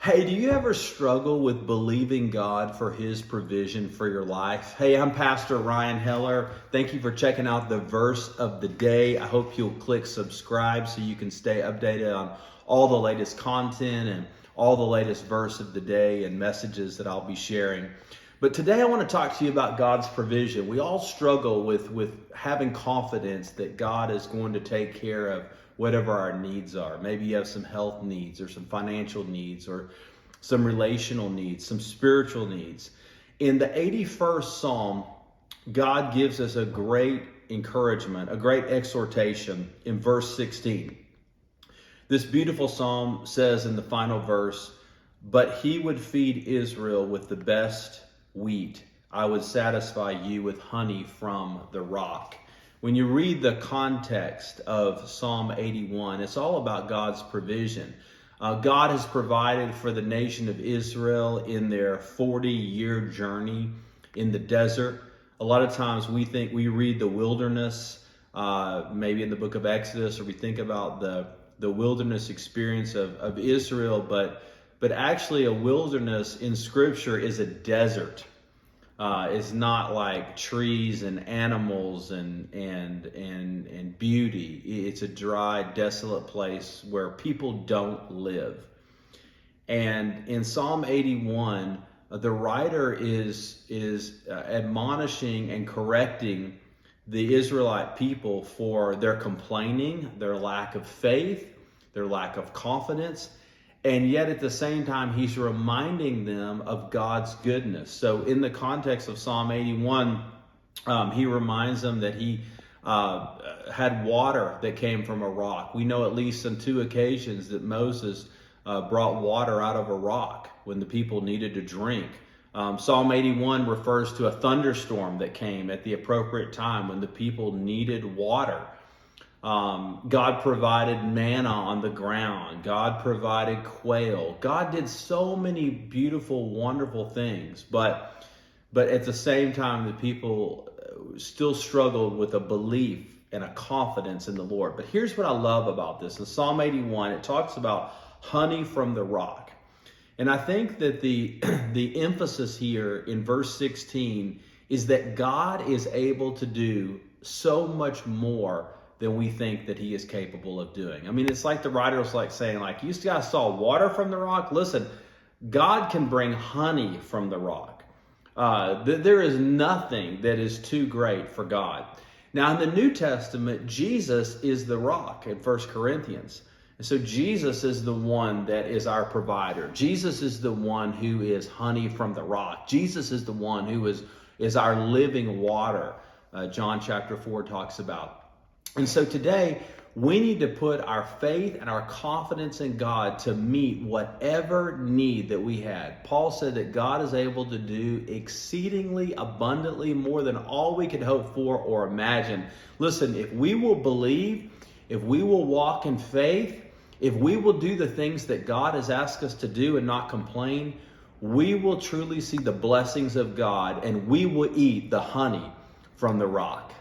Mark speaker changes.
Speaker 1: Hey, do you ever struggle with believing God for His provision for your life? Hey, I'm Pastor Ryan Heller. Thank you for checking out the verse of the day. I hope you'll click subscribe so you can stay updated on all the latest content and all the latest verse of the day and messages that I'll be sharing. But today I want to talk to you about God's provision. We all struggle with having confidence that God is going to take care of whatever our needs are. Maybe you have some health needs or some financial needs or some relational needs, some spiritual needs. In the 81st Psalm, God gives us a great encouragement, a great exhortation in verse 16. This beautiful psalm says in the final verse, "But he would feed Israel with the best wheat. I would satisfy you with honey from the rock." When you read the context of Psalm 81, it's all about God's provision. God has provided for the nation of Israel in their 40-year journey in the desert. A lot of times we read the wilderness, maybe in the book of Exodus, or we think about the wilderness experience of Israel, but actually a wilderness in Scripture is a desert. It's not like trees and animals and beauty. It's a dry, desolate place where people don't live. And in Psalm 81, the writer is admonishing and correcting the Israelite people for their complaining, their lack of faith, their lack of confidence. And yet at the same time, he's reminding them of God's goodness. So in the context of Psalm 81, he reminds them that he had water that came from a rock. We know at least on 2 occasions that Moses brought water out of a rock when the people needed to drink. Psalm 81 refers to a thunderstorm that came at the appropriate time when the people needed water. God provided manna on the ground. God provided quail. God did so many beautiful, wonderful things. But at the same time, the people still struggled with a belief and a confidence in the Lord. But here's what I love about this. In Psalm 81, it talks about honey from the rock. And I think that the emphasis here in verse 16 is that God is able to do so much more than we think that he is capable of doing. I mean, it's like the writer was like saying, like, you guys saw water from the rock? Listen, God can bring honey from the rock. There is nothing that is too great for God. Now, in the New Testament, Jesus is the rock in 1 Corinthians. And so Jesus is the one that is our provider. Jesus is the one who is honey from the rock. Jesus is the one who is our living water. John chapter 4 talks about. And so today, we need to put our faith and our confidence in God to meet whatever need that we had. Paul said that God is able to do exceedingly abundantly more than all we could hope for or imagine. Listen, if we will believe, if we will walk in faith, if we will do the things that God has asked us to do and not complain, we will truly see the blessings of God and we will eat the honey from the rock.